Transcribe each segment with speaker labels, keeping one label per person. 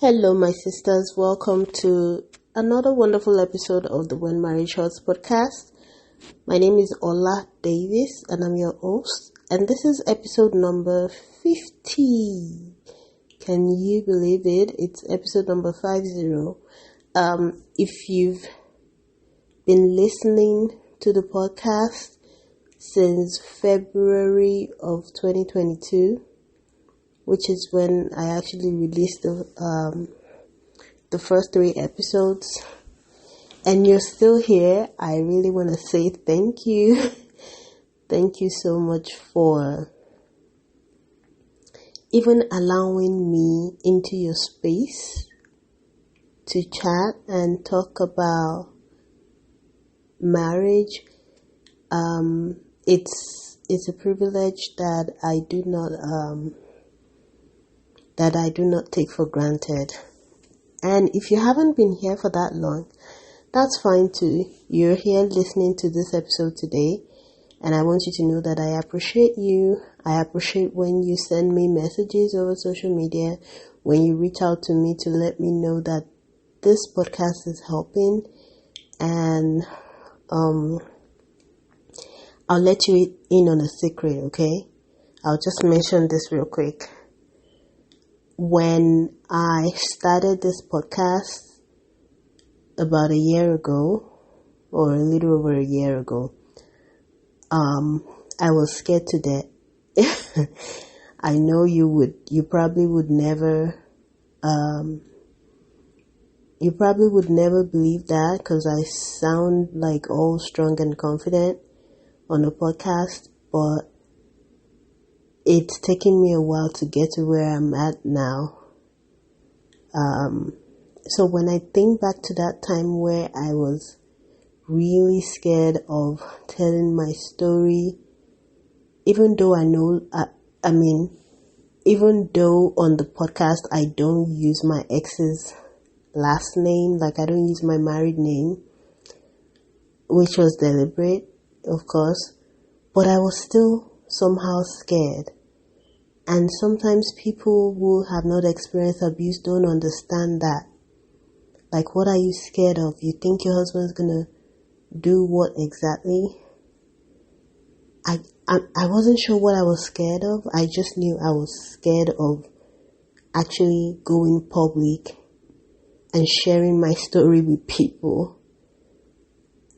Speaker 1: Hello, my sisters. Welcome to another wonderful episode of the When Marriage Hurts podcast. My name is Ola Davis, and I'm your host. And this is episode number 50. Can you believe it? It's episode number 50. If you've been listening to the podcast since February of 2022, which is when I actually released the first 3 episodes, and you're still here, I really want to say thank you. Thank you so much for even allowing me into your space to chat and talk about marriage. It's a privilege that I do not take for granted. And if you haven't been here for that long, that's fine too. You're here listening to this episode today, and I want you to know that I appreciate you. I appreciate when you send me messages over social media, when you reach out to me to let me know that this podcast is helping. And I'll let you in on a secret, okay? I'll just mention this real quick. When I started this podcast about a year ago, or a little over a year ago, I was scared to death. I know you probably would never believe that, because I sound like all strong and confident on a podcast, but it's taken me a while to get to where I'm at now. So when I think back to that time where I was really scared of telling my story, even though even though on the podcast I don't use my ex's last name, like I don't use my married name, which was deliberate, of course, but I was still somehow scared. And sometimes people who have not experienced abuse don't understand that. Like, what are you scared of? You think your husband's gonna do what exactly? I wasn't sure what I was scared of. I just knew I was scared of actually going public and sharing my story with people.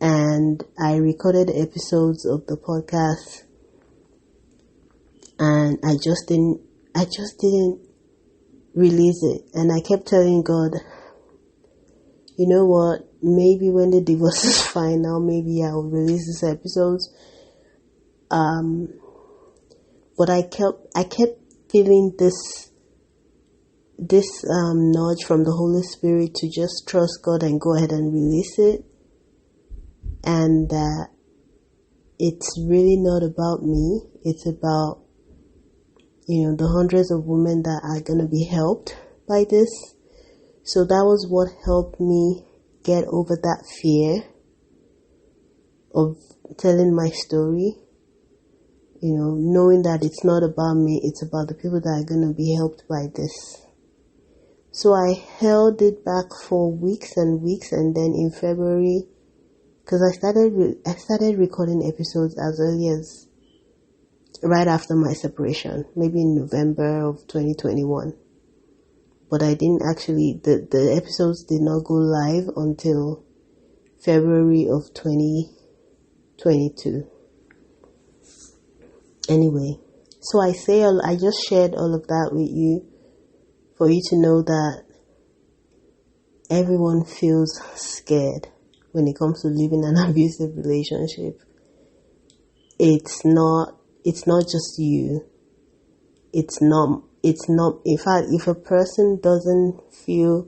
Speaker 1: And I recorded episodes of the podcast, and I just didn't release it. And I kept telling God, you know what, maybe when the divorce is final, maybe I'll release these episodes. But I kept feeling this nudge from the Holy Spirit to just trust God and go ahead and release it. And that it's really not about me. It's about, the hundreds of women that are going to be helped by this. So that was what helped me get over that fear of telling my story. Knowing that it's not about me, it's about the people that are going to be helped by this. So I held it back for weeks and weeks, and then in February, because I started recording episodes as early as right after my separation, maybe in November of 2021. But I didn't actually, the episodes did not go live until February of 2022. Anyway, so I just shared all of that with you for you to know that everyone feels scared when it comes to living an abusive relationship. It's not just you. It's not, in fact, if a person doesn't feel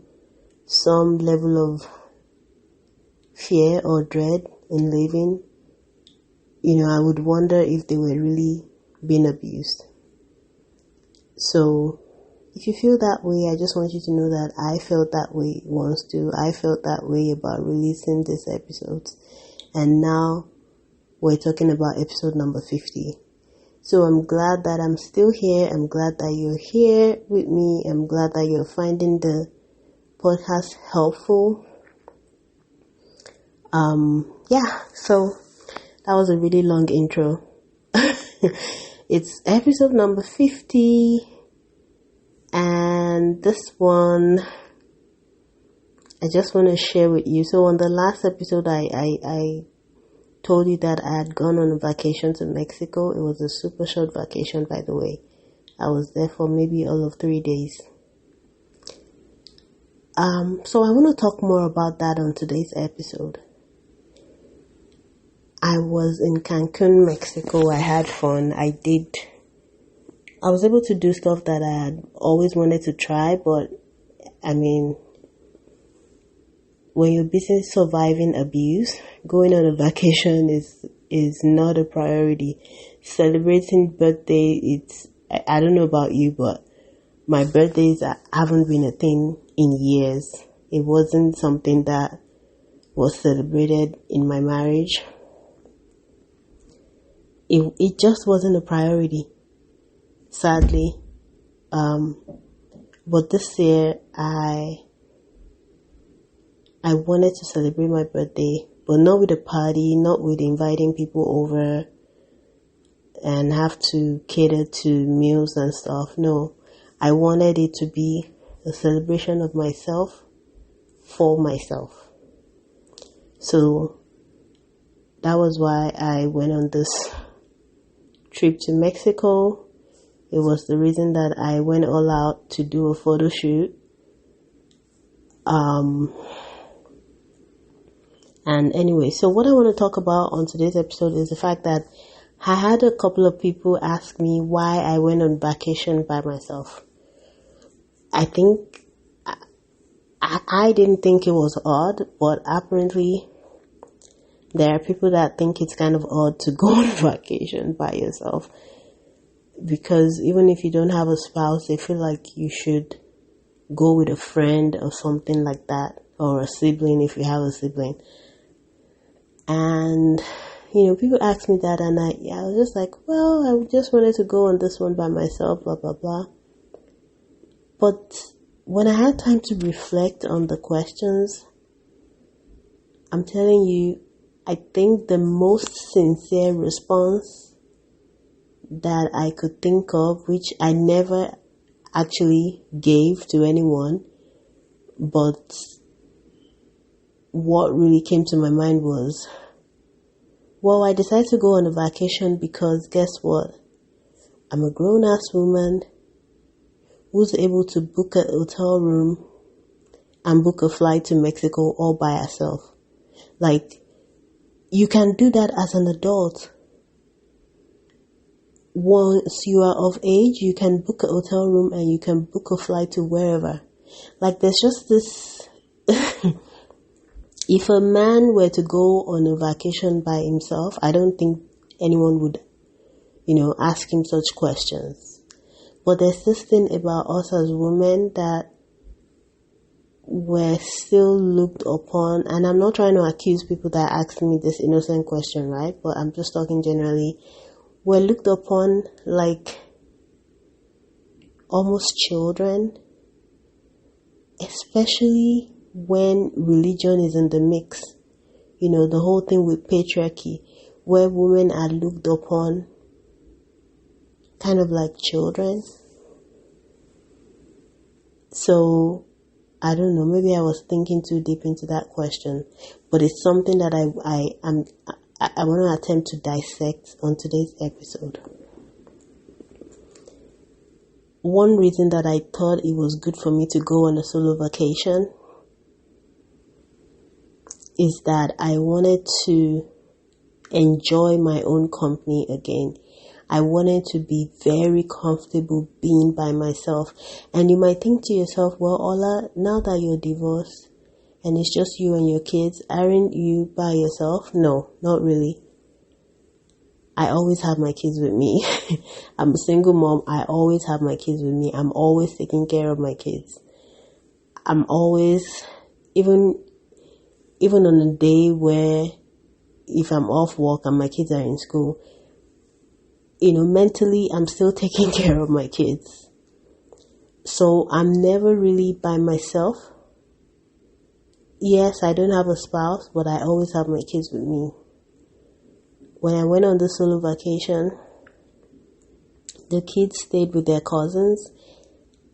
Speaker 1: some level of fear or dread in living, I would wonder if they were really being abused. So, if you feel that way, I just want you to know that I felt that way once too. I felt that way about releasing these episodes. And now we're talking about episode number 50. So I'm glad that I'm still here. I'm glad that you're here with me. I'm glad that you're finding the podcast helpful. So that was a really long intro. It's episode number 50, and this one I just want to share with you. So on the last episode, I told you that I had gone on a vacation to Mexico. It was a super short vacation, by the way. I was there for maybe all of 3 days. So I want to talk more about that on today's episode. I was in Cancun, Mexico. I had fun. I was able to do stuff that I had always wanted to try, but when you're busy surviving abuse, going on a vacation is not a priority. Celebrating birthday, I don't know about you, but my birthdays haven't been a thing in years. It wasn't something that was celebrated in my marriage. It just wasn't a priority, sadly. But this year, I wanted to celebrate my birthday, but not with a party, not with inviting people over and have to cater to meals and stuff. No, I wanted it to be a celebration of myself for myself. So that was why I went on this trip to Mexico. It was the reason that I went all out to do a photo shoot. And anyway, so what I want to talk about on today's episode is the fact that I had a couple of people ask me why I went on vacation by myself. I think I didn't think it was odd, but apparently there are people that think it's kind of odd to go on vacation by yourself. Because even if you don't have a spouse, they feel like you should go with a friend or something like that, or a sibling if you have a sibling. And, people ask me that, and I was just like, well, I just wanted to go on this one by myself, blah, blah, blah. But when I had time to reflect on the questions, I'm telling you, I think the most sincere response that I could think of, which I never actually gave to anyone, but what really came to my mind was, well, I decided to go on a vacation because guess what? I'm a grown-ass woman who's able to book a hotel room and book a flight to Mexico all by herself. Like, you can do that as an adult. Once you are of age, you can book a hotel room and you can book a flight to wherever. Like, there's just this... If a man were to go on a vacation by himself, I don't think anyone would, ask him such questions. But there's this thing about us as women that we're still looked upon, and I'm not trying to accuse people that ask me this innocent question, right? But I'm just talking generally. We're looked upon like almost children, especially when religion is in the mix. The whole thing with patriarchy, where women are looked upon kind of like children. So, I don't know, maybe I was thinking too deep into that question, but it's something that I want to attempt to dissect on today's episode. One reason that I thought it was good for me to go on a solo vacation is that I wanted to enjoy my own company again. I wanted to be very comfortable being by myself. And you might think to yourself, well, Ola, now that you're divorced and it's just you and your kids, aren't you by yourself? No, not really. I always have my kids with me. I'm a single mom. I always have my kids with me. I'm always taking care of my kids. I'm always, even on a day where if I'm off work and my kids are in school, mentally I'm still taking care of my kids. So I'm never really by myself. yes, I don't have a spouse, but I always have my kids with me. When I went on the solo vacation, the kids stayed with their cousins,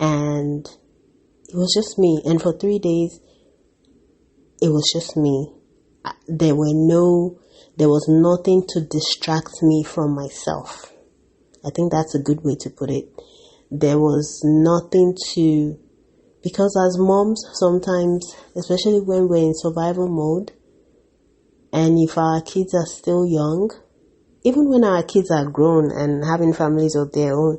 Speaker 1: and it was just me. And for 3 days, it was just me. There was nothing to distract me from myself. I think that's a good way to put it. There was nothing because as moms, sometimes, especially when we're in survival mode, and if our kids are still young, even when our kids are grown and having families of their own,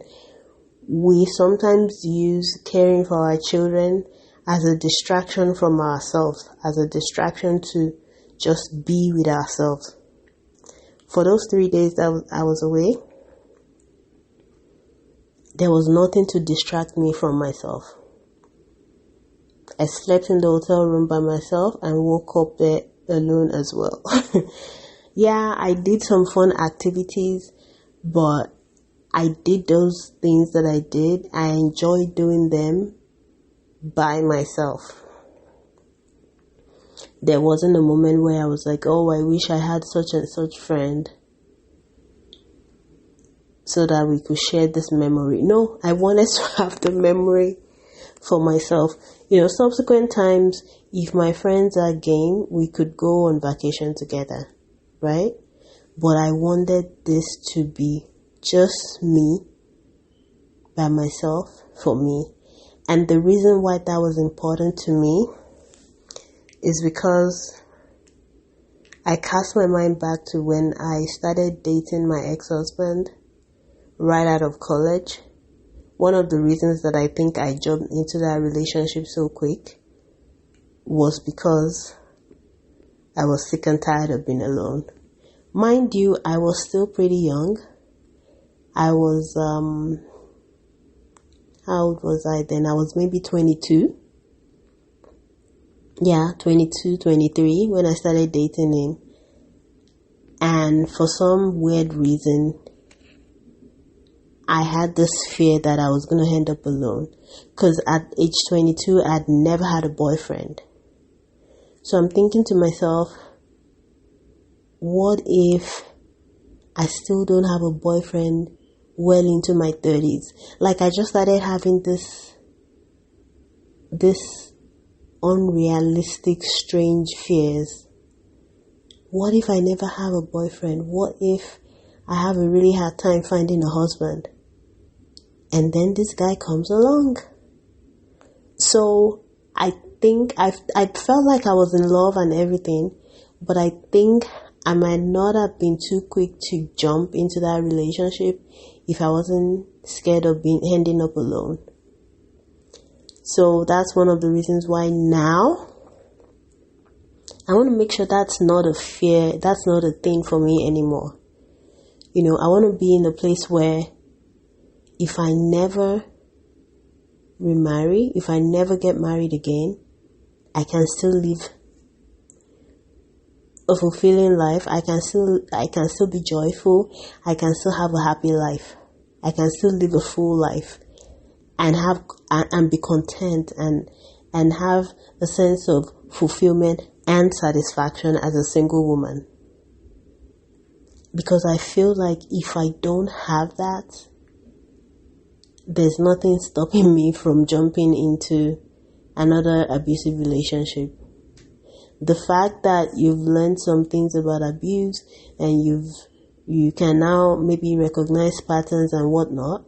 Speaker 1: we sometimes use caring for our children as a distraction from ourselves, as a distraction to just be with ourselves. For those 3 days that I was away, there was nothing to distract me from myself. I slept in the hotel room by myself and woke up there alone as well. Yeah, I did some fun activities, but I did those things that I did. I enjoyed doing them by myself. There wasn't a moment where I was like, oh, I wish I had such and such friend so that we could share this memory. No, I wanted to have the memory for myself. Subsequent times, if my friends are game, we could go on vacation together, right? But I wanted this to be just me, by myself, for me. And the reason why that was important to me is because I cast my mind back to when I started dating my ex-husband right out of college. One of the reasons that I think I jumped into that relationship so quick was because I was sick and tired of being alone. Mind you, I was still pretty young. I was, how old was I then? I was maybe 22. Yeah, 22, 23 when I started dating him. And for some weird reason, I had this fear that I was going to end up alone. Because at age 22, I'd never had a boyfriend. So I'm thinking to myself, what if I still don't have a boyfriend well into my 30s? Like, I just started having this unrealistic, strange fears. What if I never have a boyfriend? What if I have a really hard time finding a husband? And then this guy comes along. So I think I felt like I was in love and everything, but I think I might not have been too quick to jump into that relationship if I wasn't scared of ending up alone. So that's one of the reasons why now I want to make sure that's not a fear, that's not a thing for me anymore. I want to be in a place where if I never remarry, if I never get married again, I can still live a fulfilling life. I can still be joyful. I can still have a happy life. I can still live a full life and be content and have a sense of fulfillment and satisfaction as a single woman. Because I feel like if I don't have that, there's nothing stopping me from jumping into another abusive relationship. The fact that you've learned some things about abuse and you can now maybe recognize patterns and whatnot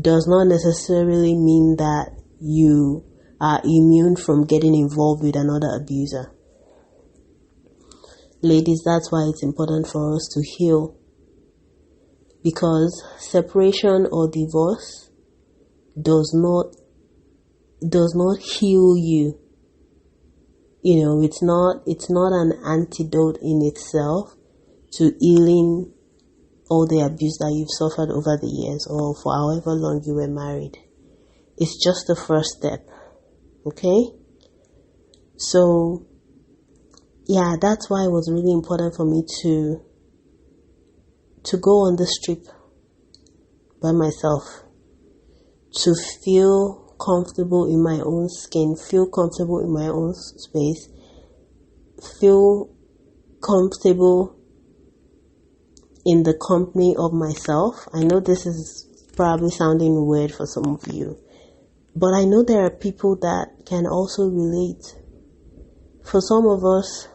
Speaker 1: does not necessarily mean that you are immune from getting involved with another abuser. Ladies, that's why it's important for us to heal. Because separation or divorce does not heal you. It's not an antidote in itself to healing all the abuse that you've suffered over the years or for however long you were married. It's just the first step. Okay? So, yeah, that's why it was really important for me to go on this trip by myself, to feel comfortable in my own skin, feel comfortable in my own space, feel comfortable in the company of myself. I know this is probably sounding weird for some of you, but I know there are people that can also relate. For some of us,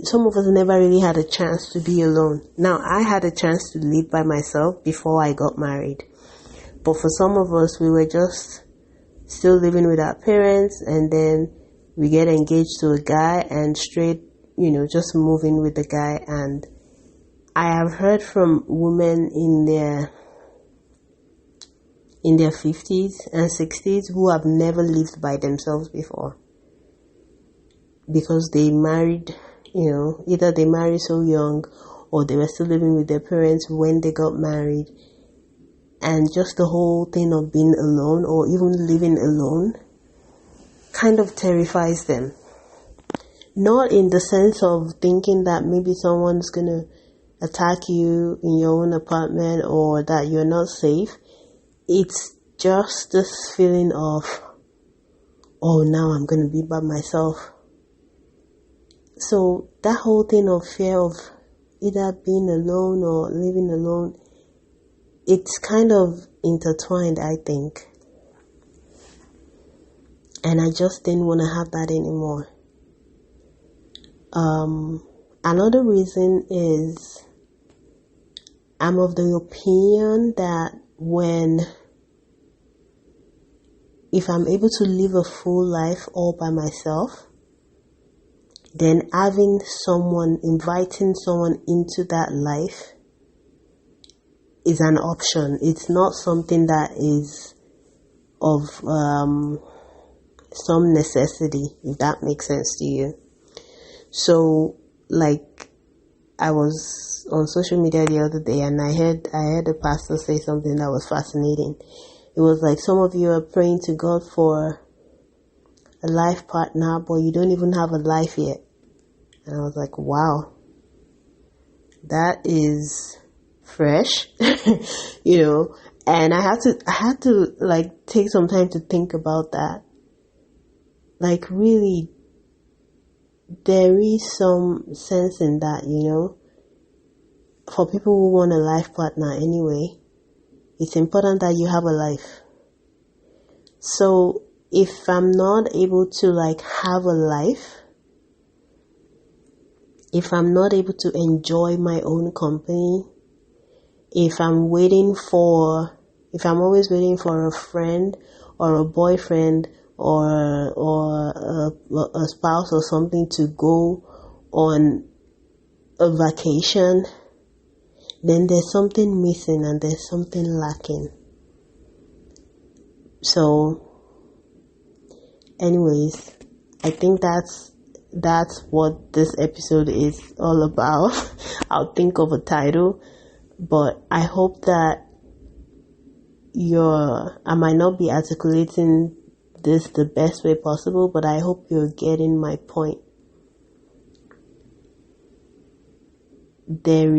Speaker 1: some of us never really had a chance to be alone. Now, I had a chance to live by myself before I got married. But for some of us, we were just still living with our parents, and then we get engaged to a guy and straight, just moving with the guy. And I have heard from women in their 50s and 60s who have never lived by themselves before, because they married, either they married so young or they were still living with their parents when they got married. And just the whole thing of being alone or even living alone kind of terrifies them. Not in the sense of thinking that maybe someone's going to attack you in your own apartment or that you're not safe. It's just this feeling of, oh, now I'm going to be by myself. So that whole thing of fear of either being alone or living alone, it's kind of intertwined, I think. And I just didn't want to have that anymore. Another reason is I'm of the opinion that if I'm able to live a full life all by myself, then inviting someone into that life is an option. It's not something that is of some necessity, if that makes sense to you. So, like, I was on social media the other day and I heard a pastor say something that was fascinating. It was like, some of you are praying to God for a life partner, but you don't even have a life yet. And I was like, wow, that is fresh, and I had to like take some time to think about that. Like, really, there is some sense in that, for people who want a life partner anyway, it's important that you have a life. So if I'm not able to like have a life, if I'm not able to enjoy my own company, if I'm always waiting for a friend or a boyfriend or a spouse or something to go on a vacation, then there's something missing and there's something lacking. So, anyways, I think that's what this episode is all about. I'll think of a title, but I hope that I might not be articulating this the best way possible, but I hope you're getting my point. There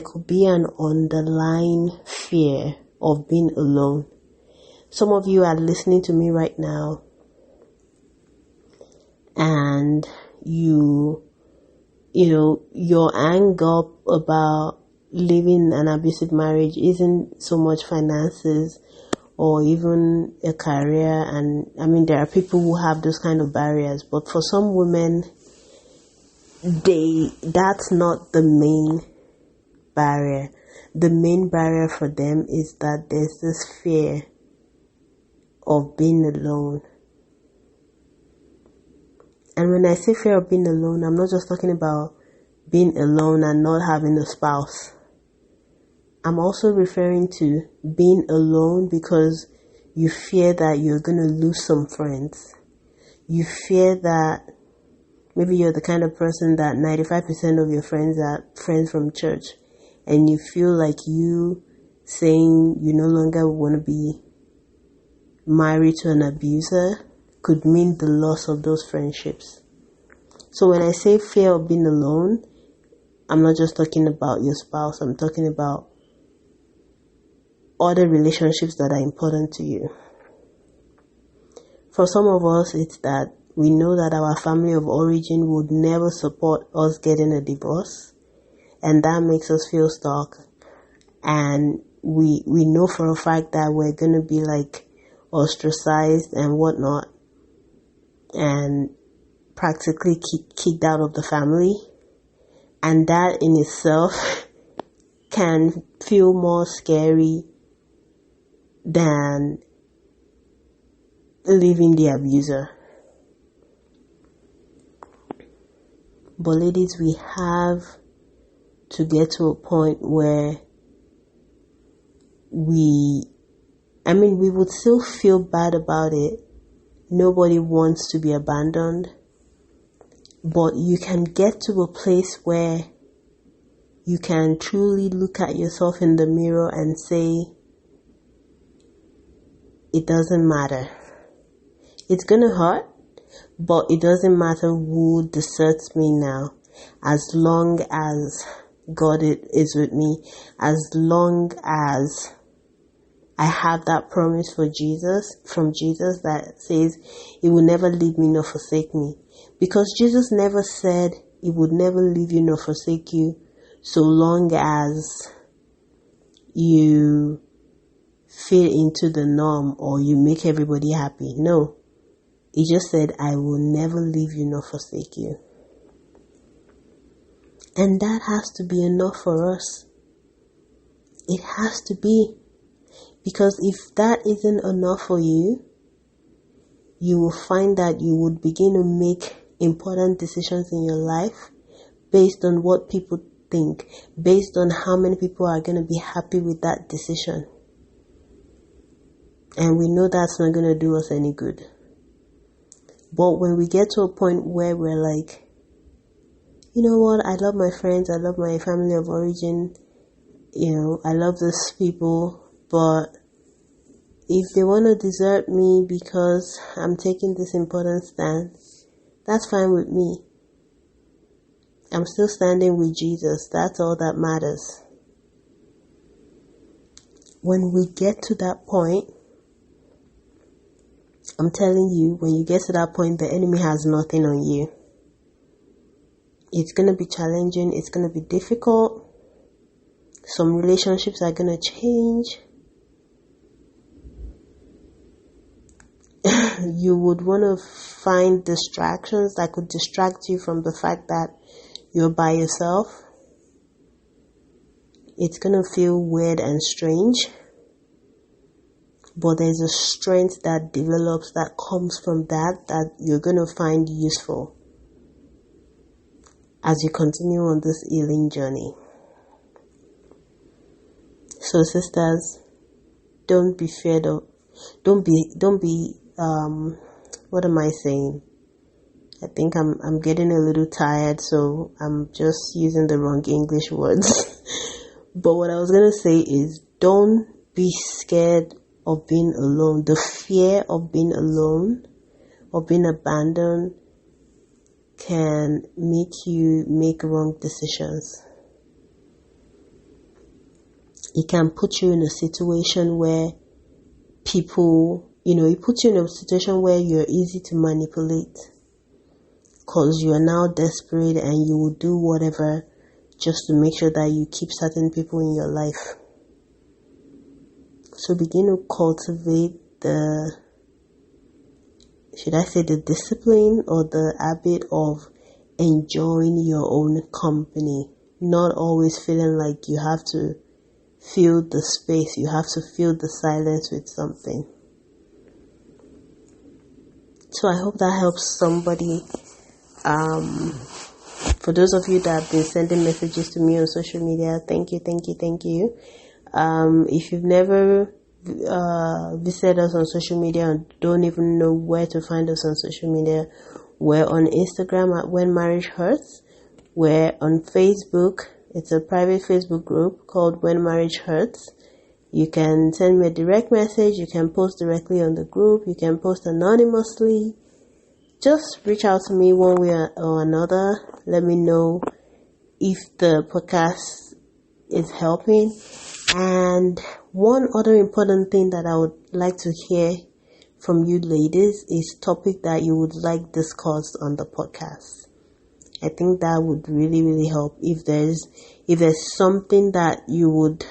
Speaker 1: could be an underlying fear of being alone. Some of you are listening to me right now, and your anger about living an abusive marriage isn't so much finances or even a career. And I mean, there are people who have those kind of barriers, but for some women, that's not the main barrier. The main barrier for them is that there's this fear of being alone. And when I say fear of being alone, I'm not just talking about being alone and not having a spouse. I'm also referring to being alone because you fear that you're going to lose some friends. You fear that maybe you're the kind of person that 95% of your friends are friends from church, and you feel like you saying you no longer want to be married to an abuser could mean the loss of those friendships. So when I say fear of being alone, I'm not just talking about your spouse. I'm talking about other relationships that are important to you. For some of us, it's that we know that our family of origin would never support us getting a divorce, and that makes us feel stuck. And we know for a fact that we're going to be like ostracized and whatnot, and practically kicked out of the family. And that in itself can feel more scary than leaving the abuser. But ladies, we have to get to a point where we would still feel bad about it. Nobody wants to be abandoned. But you can get to a place where you can truly look at yourself in the mirror and say, it doesn't matter. It's gonna hurt, but it doesn't matter who deserts me now. As long as God is with me, as long as I have that promise from Jesus that says He will never leave me nor forsake me. Because Jesus never said He would never leave you nor forsake you so long as you fit into the norm or you make everybody happy. No. He just said, I will never leave you nor forsake you. And that has to be enough for us. It has to be. Because if that isn't enough for you, you will find that you would begin to make important decisions in your life based on what people think, based on how many people are going to be happy with that decision. And we know that's not going to do us any good. But when we get to a point where we're like, you know what, I love my friends, I love my family of origin, I love these people, but if they want to desert me because I'm taking this important stand, that's fine with me. I'm still standing with Jesus. That's all that matters. When we get to that point, I'm telling you, when you get to that point, the enemy has nothing on you. It's going to be challenging. It's going to be difficult. Some relationships are going to change. You would want to find distractions that could distract you from the fact that you're by yourself. It's going to feel weird and strange. But there's a strength that develops that comes from that you're going to find useful as you continue on this healing journey. So sisters, don't be feared of, don't be, what am I saying? I think I'm getting a little tired, so I'm just using the wrong English words. But what I was going to say is, don't be scared of being alone. The fear of being alone, or being abandoned, can make you make wrong decisions. It can put you in a situation where people, it puts you in a situation where you're easy to manipulate. Because you are now desperate and you will do whatever just to make sure that you keep certain people in your life. So begin to cultivate the discipline or the habit of enjoying your own company. Not always feeling like you have to fill the space. You have to fill the silence with something. So I hope that helps somebody. For those of you that have been sending messages to me on social media, thank you. If you've never visited us on social media and don't even know where to find us on social media, we're on Instagram at When Marriage Hurts. We're on Facebook. It's a private Facebook group called When Marriage Hurts. You can send me a direct message. You can post directly on the group. You can post anonymously. Just reach out to me one way or another. Let me know if the podcast is helping. And one other important thing that I would like to hear from you ladies is topic that you would like discussed on the podcast. I think that would really, really help. If there's something that you would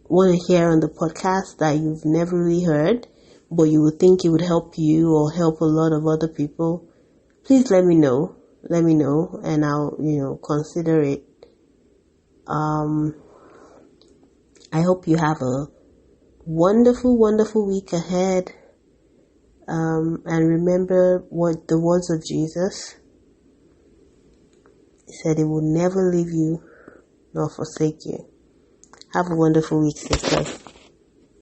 Speaker 1: want to hear on the podcast that you've never really heard, but you would think it would help you or help a lot of other people, please let me know. Let me know, and I'll, consider it. I hope you have a wonderful, wonderful week ahead. And remember what the words of Jesus. He said, "He will never leave you nor forsake you." Have a wonderful week, sisters.